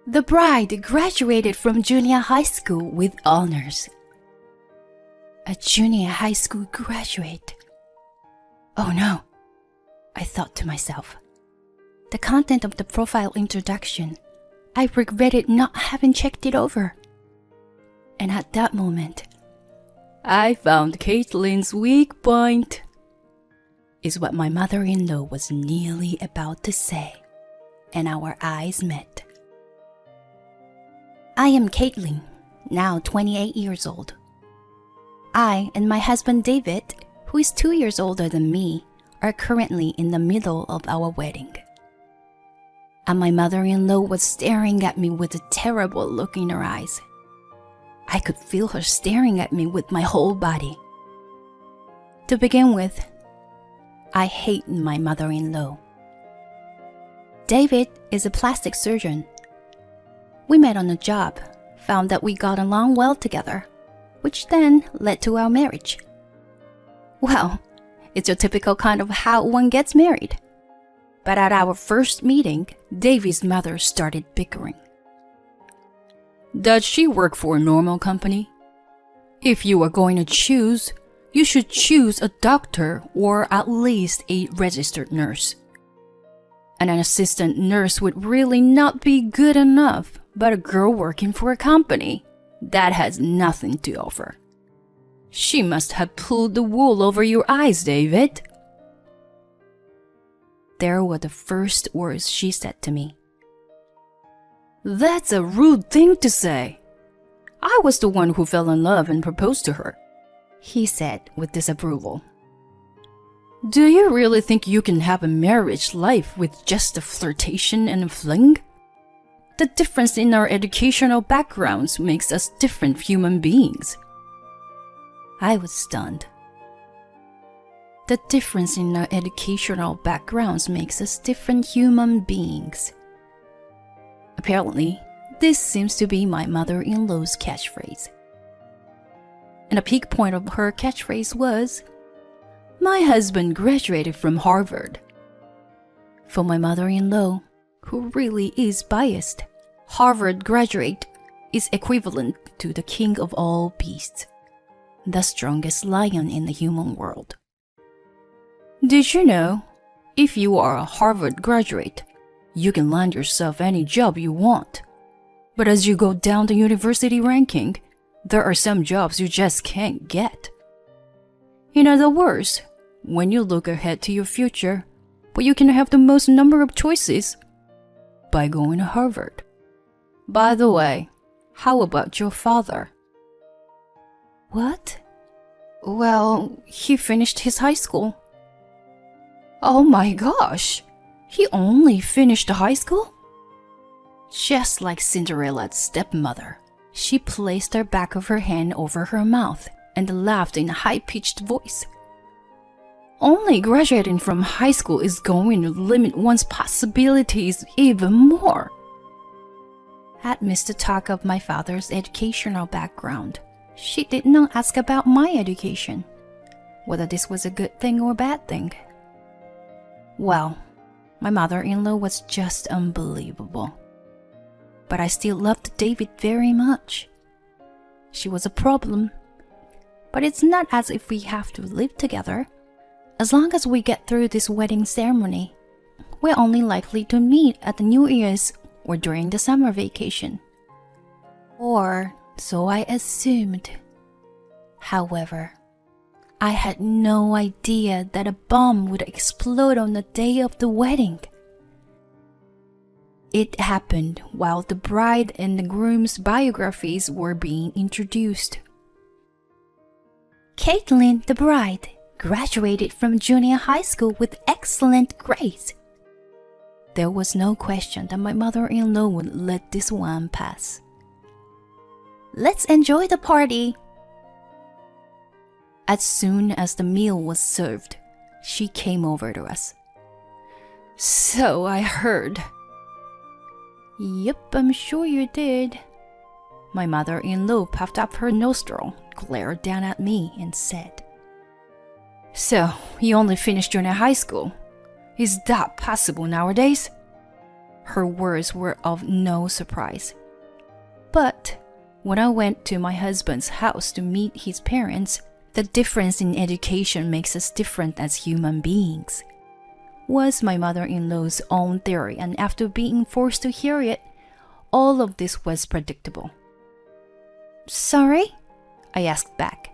The bride graduated from junior high school with honors. A junior high school graduate. Oh no, I thought to myself. The content of the profile introduction, I regretted not having checked it over. And at that moment, I found Caitlin's weak point, is what my mother-in-law was nearly about to say, and our eyes met. I am Caitlin, now 28 years old. I and my husband David, who is 2 years older than me, are currently in the middle of our wedding. And my mother-in-law was staring at me with a terrible look in her eyes. I could feel her staring at me with my whole body. To begin with, I hate my mother-in-law. David is a plastic surgeon. We met on a job, found that we got along well together, which then led to our marriage. Well, it's your typical kind of how one gets married. But at our first meeting, David's mother started bickering. Does she work for a normal company? If you are going to choose, you should choose a doctor or at least a registered nurse. And an assistant nurse would really not be good enough, but a girl working for a company, that has nothing to offer. She must have pulled the wool over your eyes, David. There were the first words she said to me. That's a rude thing to say. I was the one who fell in love and proposed to her, he said with disapproval. Do you really think you can have a marriage life with just a flirtation and a fling? The difference in our educational backgrounds makes us different human beings. I was stunned. The difference in our educational backgrounds makes us different human beings. Apparently, this seems to be my mother-in-law's catchphrase. And a peak point of her catchphrase was, my husband graduated from Harvard. For my mother-in-law, who really is biased, Harvard graduate is equivalent to the king of all beasts, the strongest lion in the human world. Did you know, if you are a Harvard graduate, you can land yourself any job you want. But as you go down the university ranking, there are some jobs you just can't get. In other words, when you look ahead to your future, but you can have the most number of choices by going to Harvard. By the way, how about your father? What? Well, he finished his high school. Oh my gosh! He only finished high school? Just like Cinderella's stepmother, she placed the back of her hand over her mouth and laughed in a high-pitched voice. Only graduating from high school is going to limit one's possibilities even more. Amidst the talk of my father's educational background, she did not ask about my education, whether this was a good thing or bad thing. Well, my mother-in-law was just unbelievable. But I still loved David very much. She was a problem. But it's not as if we have to live together. As long as we get through this wedding ceremony, we're only likely to meet at the New Year's or during the summer vacation. Or so I assumed. However, I had no idea that a bomb would explode on the day of the wedding. It happened while the bride and the groom's biographies were being introduced. Caitlin, the bride, graduated from junior high school with excellent grades. There was no question that my mother-in-law would let this one pass. Let's enjoy the party. As soon as the meal was served, she came over to us. So I heard. Yep, I'm sure you did. My mother-in-law puffed up her nostril, glared down at me, and said, So, you only finished junior high school. Is that possible nowadays? Her words were of no surprise. But when I went to my husband's house to meet his parents, the difference in education makes us different as human beings, was my mother-in-law's own theory, and after being forced to hear it, all of this was predictable. Sorry? I asked back.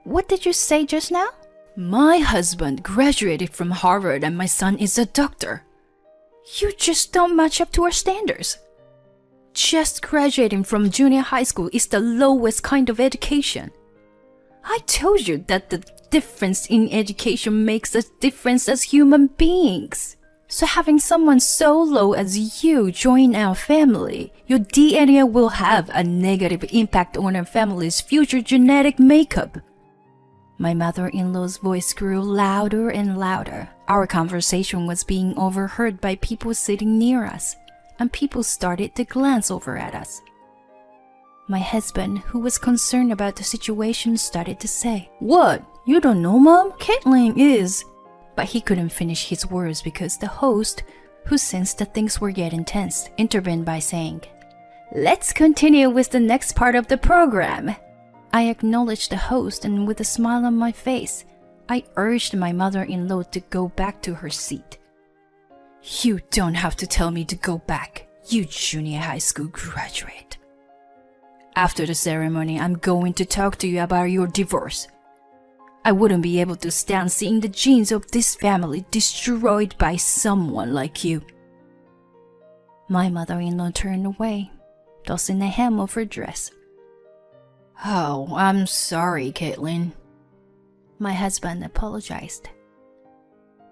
What did you say just now? My husband graduated from Harvard and my son is a doctor. You just don't match up to our standards. Just graduating from junior high school is the lowest kind of education. I told you that the difference in education makes us different as human beings. So having someone so low as you join our family, your DNA will have a negative impact on our family's future genetic makeup. My mother-in-law's voice grew louder and louder. Our conversation was being overheard by people sitting near us, and people started to glance over at us. My husband, who was concerned about the situation, started to say, What? You don't know, Mom? Caitlin is... But he couldn't finish his words because the host, who sensed that things were getting tense, intervened by saying, Let's continue with the next part of the program. I acknowledged the host, and with a smile on my face, I urged my mother-in-law to go back to her seat. You don't have to tell me to go back, you junior high school graduate. After the ceremony, I'm going to talk to you about your divorce. I wouldn't be able to stand seeing the genes of this family destroyed by someone like you. My mother-in-law turned away, tossing the hem of her dress. Oh, I'm sorry, Caitlin. My husband apologized.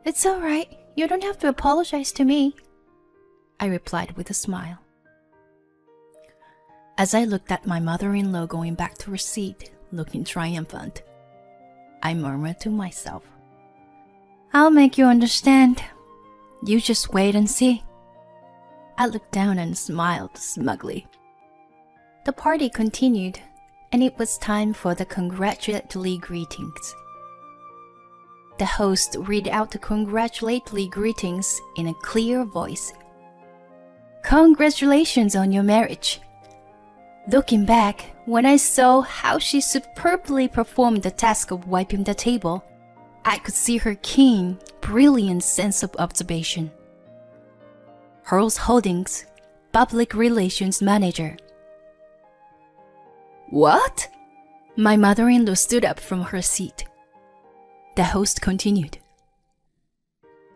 It's all right. You don't have to apologize to me, I replied with a smile. As I looked at my mother-in-law going back to her seat, looking triumphant, I murmured to myself, I'll make you understand. You just wait and see. I looked down and smiled smugly. The party continued, and it was time for the congratulatory greetings. The host read out the congratulatory greetings in a clear voice. Congratulations on your marriage. Looking back, when I saw how she superbly performed the task of wiping the table, I could see her keen, brilliant sense of observation. Hurls Holdings, Public Relations Manager. What? My mother-in-law stood up from her seat. The host continued.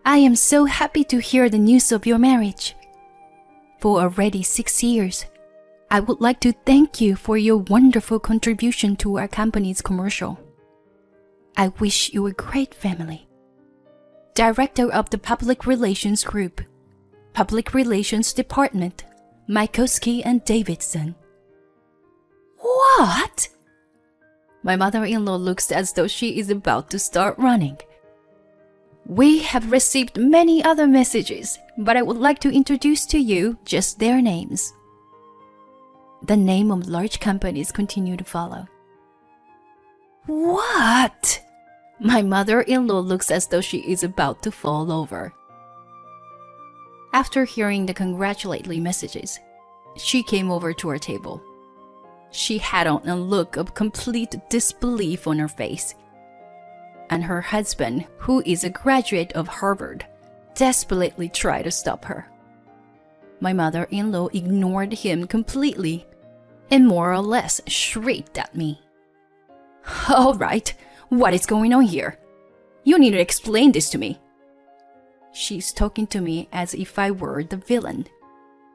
I am so happy to hear the news of your marriage. For already 6 years, I would like to thank you for your wonderful contribution to our company's commercial. I wish you a great family. Director of the Public Relations Group, Public Relations Department, Mikoski and Davidson. What? My mother-in-law looks as though she is about to start running. We have received many other messages, but I would like to introduce to you just their names. The name of large companies continue to follow. What? My mother-in-law looks as though she is about to fall over. After hearing the congratulatory messages, she came over to our table. She had on a look of complete disbelief on her face. And her husband, who is a graduate of Harvard, desperately tried to stop her. My mother-in-law ignored him completely and more or less shrieked at me. All right, what is going on here? You need to explain this to me. She's talking to me as if I were the villain.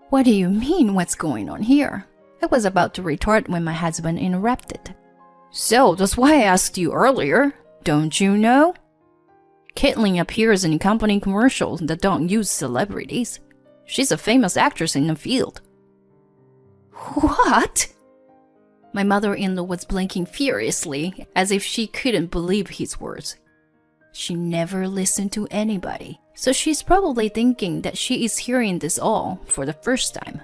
What do you mean, what's going on here? I was about to retort when my husband interrupted. So that's why I asked you earlier. Don't you know? Caitlin appears in company commercials that don't use celebrities. She's a famous actress in the field. What? My mother-in-law was blinking furiously, as if she couldn't believe his words. She never listened to anybody, so she's probably thinking that she is hearing this all for the first time.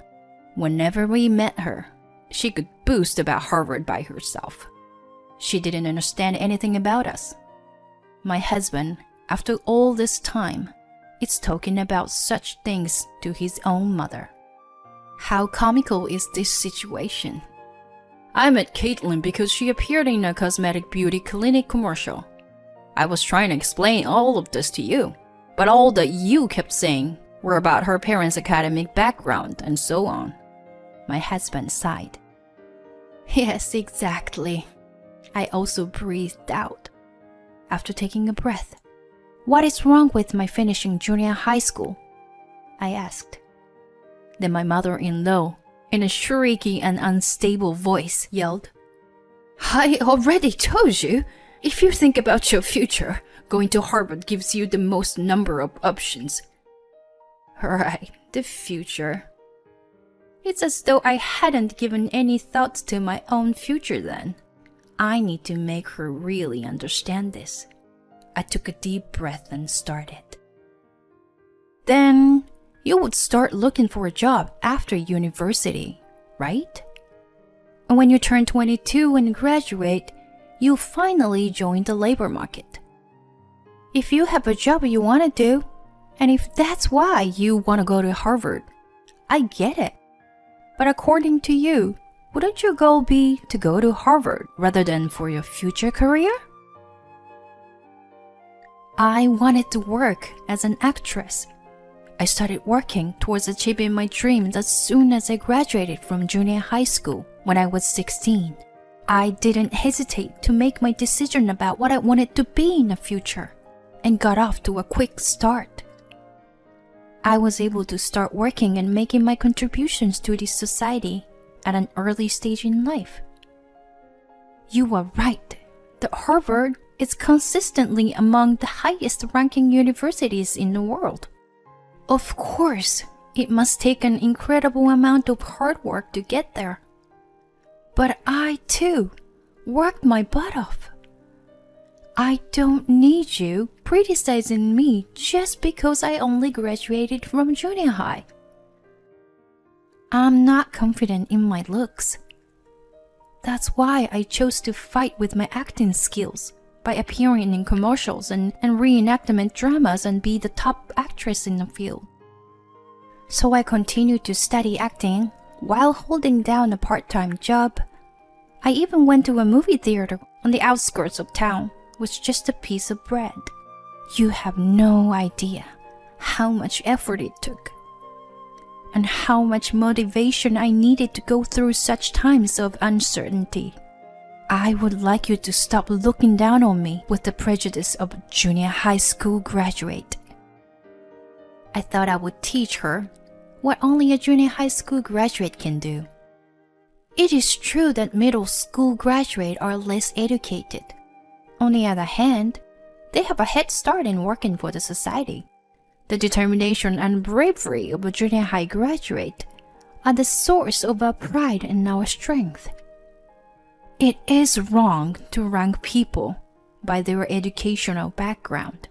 Whenever we met her, she could boast about Harvard by herself. She didn't understand anything about us. My husband, after all this time, is talking about such things to his own mother. How comical is this situation? I met Caitlin because she appeared in a cosmetic beauty clinic commercial. I was trying to explain all of this to you, but all that you kept saying were about her parents' academic background and so on. My husband sighed. Yes, exactly. I also breathed out. After taking a breath, what is wrong with my finishing junior high school? I asked. Then my mother-in-law, in a shrieky and unstable voice, yelled, I already told you, if you think about your future, going to Harvard gives you the most number of options. Right, the future. It's as though I hadn't given any thoughts to my own future then. I need to make her really understand this. I took a deep breath and started. Then you would start looking for a job after university, right? And when you turn 22 and graduate, you finally join the labor market. If you have a job you want to do, and if that's why you want to go to Harvard, I get it. But according to you, wouldn't your goal be to go to Harvard rather than for your future career? I wanted to work as an actress. I started working towards achieving my dreams as soon as I graduated from junior high school when I was 16. I didn't hesitate to make my decision about what I wanted to be in the future and got off to a quick start. I was able to start working and making my contributions to this society at an early stage in life. You are right that Harvard is consistently among the highest ranking universities in the world. Of course, it must take an incredible amount of hard work to get there. But I, too, worked my butt off. I don't need you criticizing me just because I only graduated from junior high. I'm not confident in my looks. That's why I chose to fight with my acting skills by appearing in commercials and reenactment dramas and be the top actress in the field. So I continued to study acting while holding down a part-time job. I even went to a movie theater on the outskirts of town with just a piece of bread. You have no idea how much effort it took and how much motivation I needed to go through such times of uncertainty. I would like you to stop looking down on me with the prejudice of a junior high school graduate. I thought I would teach her what only a junior high school graduate can do. It is true that middle school graduates are less educated. On the other hand, they have a head start in working for the society. The determination and bravery of a junior high graduate are the source of our pride and our strength. It is wrong to rank people by their educational background.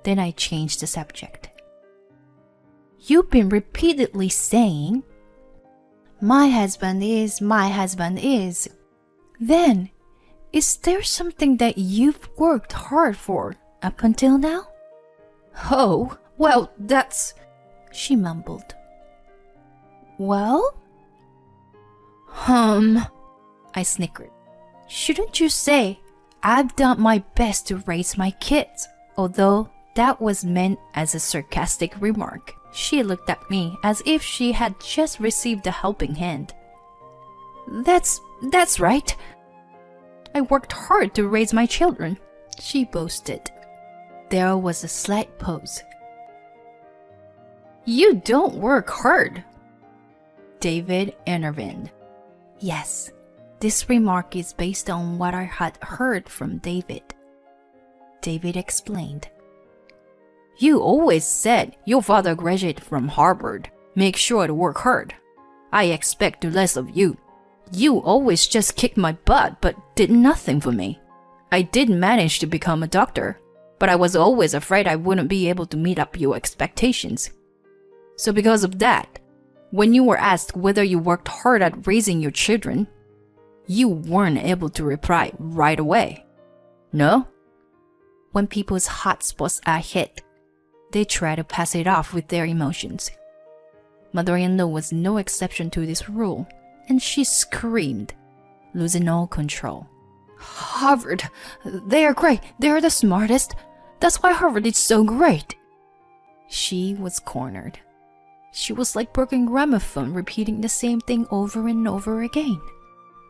Then I changed the subject. You've been repeatedly saying, my husband is. Then, is there something that you've worked hard for up until now? Oh, well, that's... she mumbled. Well? I snickered. Shouldn't you say, I've done my best to raise my kids, although that was meant as a sarcastic remark. She looked at me as if she had just received a helping hand. That's right. I worked hard to raise my children, she boasted. There was a slight pause. You don't work hard, David intervened. Yes, this remark is based on what I had heard from David. David explained. You always said your father graduated from Harvard. Make sure to work hard. I expect less of you. You always just kicked my butt but did nothing for me. I did manage to become a doctor, but I was always afraid I wouldn't be able to meet up your expectations. So because of that, when you were asked whether you worked hard at raising your children, you weren't able to reply right away. No? When people's hotspots are hit, They try to pass it off with their emotions. Mother-in-law was no exception to this rule, and she screamed, losing all control. Harvard! They are great! They are the smartest! That's why Harvard is so great! She was cornered. She was like broken gramophone repeating the same thing over and over again.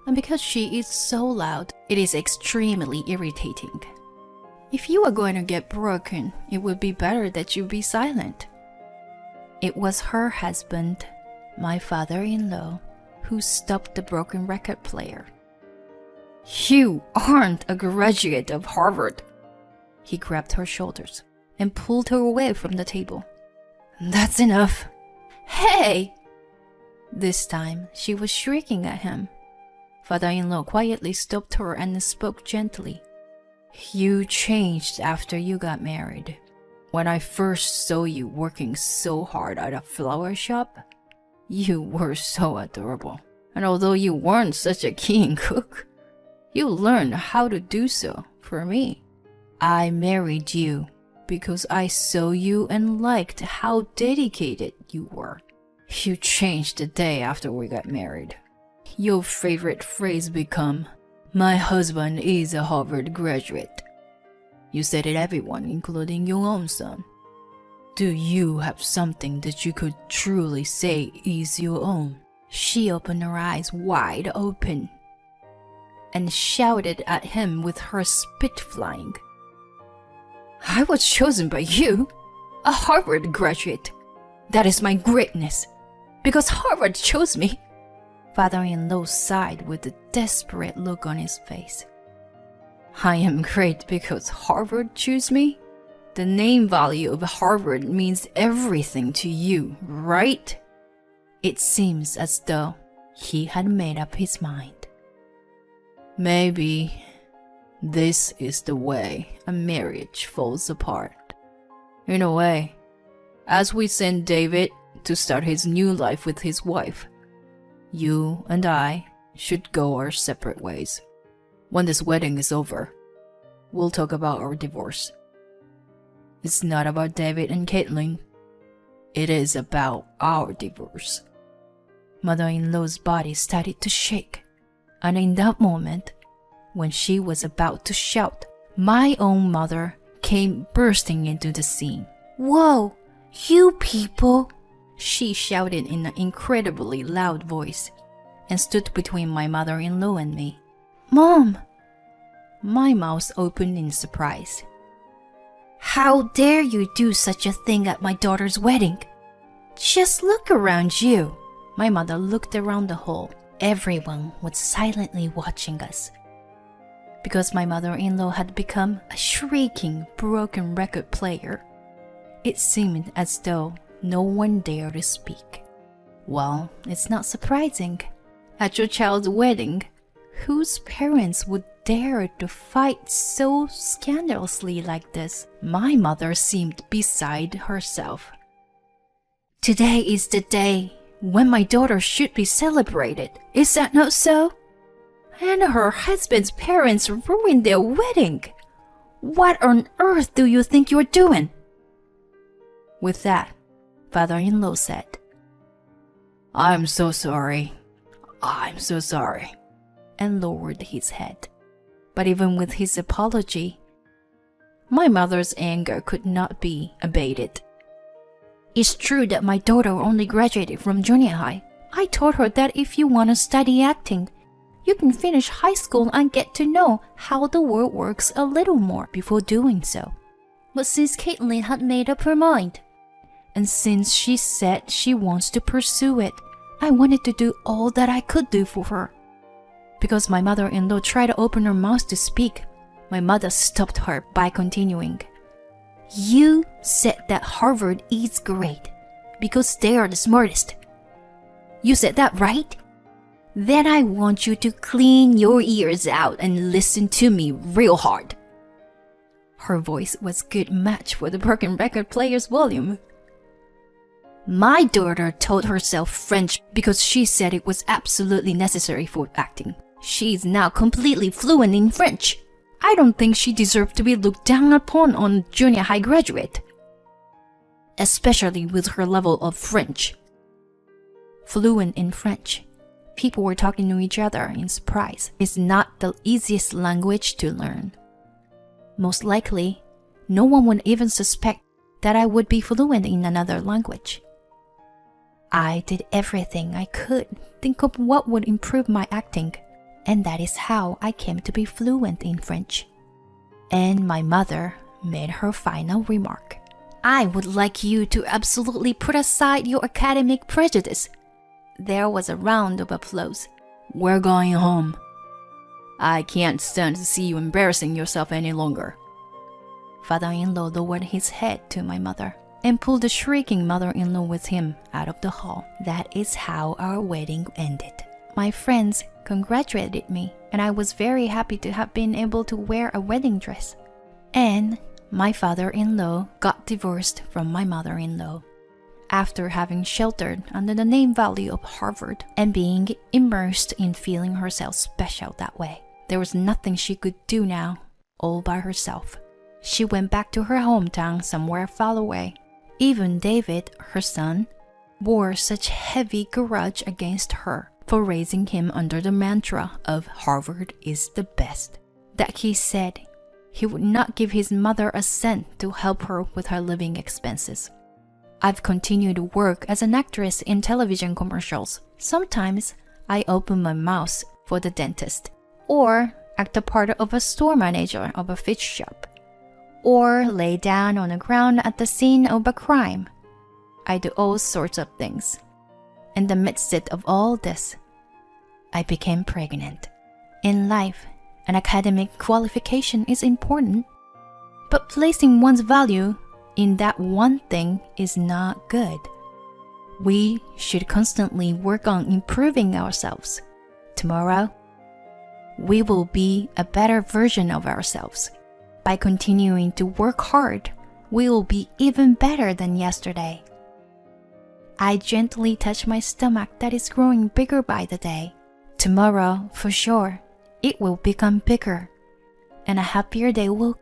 And because she is so loud, it is extremely irritating. If you are going to get broken, it would be better that you be silent. It was her husband, my father-in-law, who stopped the broken record player. You aren't a graduate of Harvard. He grabbed her shoulders and pulled her away from the table. That's enough. Hey! This time, she was shrieking at him. Father-in-law quietly stopped her and spoke gently. You changed after you got married. When I first saw you working so hard at a flower shop, you were so adorable. And although you weren't such a keen cook, you learned how to do so for me. I married you because I saw you and liked how dedicated you were. You changed the day after we got married. Your favorite phrase become, my husband is a Harvard graduate. You said it everyone, including your own son. Do you have something that you could truly say is your own? She opened her eyes wide open and shouted at him with her spit flying. I was chosen by you, a Harvard graduate. That is my greatness, because Harvard chose me. Father-in-law sighed with a desperate look on his face. I am great because Harvard chose me? The name value of Harvard means everything to you, right? It seems as though he had made up his mind. Maybe this is the way a marriage falls apart. In a way, as we send David to start his new life with his wife, you and I should go our separate ways. When this wedding is over, we'll talk about our divorce. It's not about David and Caitlin. It is about our divorce. Mother-in-law's body started to shake, and in that moment, when she was about to shout, my own mother came bursting into the scene. Whoa, you people! She shouted in an incredibly loud voice and stood between my mother-in-law and me. Mom! My mouth opened in surprise. How dare you do such a thing at my daughter's wedding? Just look around you. My mother looked around the hall. Everyone was silently watching us. Because my mother-in-law had become a shrieking, broken record player, it seemed as though no one dared to speak. Well, it's not surprising. At your child's wedding, whose parents would dare to fight so scandalously like this? My mother seemed beside herself. Today is the day when my daughter should be celebrated. Is that not so? And her husband's parents ruined their wedding. What on earth do you think you're doing? With that, father-in-law said, I'm so sorry. I'm so sorry. And lowered his head. But even with his apology, my mother's anger could not be abated. It's true that my daughter only graduated from junior high. I told her that if you want to study acting, you can finish high school and get to know how the world works a little more before doing so. But since Caitlin had made up her mind, and since she said she wants to pursue it, I wanted to do all that I could do for her. Because my mother-in-law tried to open her mouth to speak, my mother stopped her by continuing. You said that Harvard is great because they are the smartest. You said that, right? Then I want you to clean your ears out and listen to me real hard. Her voice was a good match for the broken record player's volume. My daughter taught herself French because she said it was absolutely necessary for acting. She is now completely fluent in French. I don't think she deserved to be looked down upon on junior high graduate. especially with her level of French. Fluent in French, people were talking to each other in surprise. It's not the easiest language to learn. Most likely, no one would even suspect that I would be fluent in another language. I did everything I could think of what would improve my acting, and that is how I came to be fluent in French. And my mother made her final remark. I would like you to absolutely put aside your academic prejudice. There was a round of applause. We're going home. I can't stand to see you embarrassing yourself any longer. Father-in-law lowered his head to my mother and pulled the shrieking mother-in-law with him out of the hall. That is how our wedding ended. My friends congratulated me, and I was very happy to have been able to wear a wedding dress. And my father-in-law got divorced from my mother-in-law. After having sheltered under the name value of Harvard and being immersed in feeling herself special that way, there was nothing she could do now, all by herself. She went back to her hometown somewhere far away. Even David, her son, bore such heavy grudge against her for raising him under the mantra of Harvard is the best, that he said he would not give his mother a cent to help her with her living expenses. I've continued to work as an actress in television commercials. Sometimes I open my mouth for the dentist, or act a part of a store manager of a fish shop, or lay down on the ground at the scene of a crime. I do all sorts of things. In the midst of all this, I became pregnant. In life, an academic qualification is important, but placing one's value in that one thing is not good. We should constantly work on improving ourselves. Tomorrow, we will be a better version of ourselves. By continuing to work hard, we will be even better than yesterday. I gently touch my stomach that is growing bigger by the day. Tomorrow, for sure, it will become bigger, and a happier day will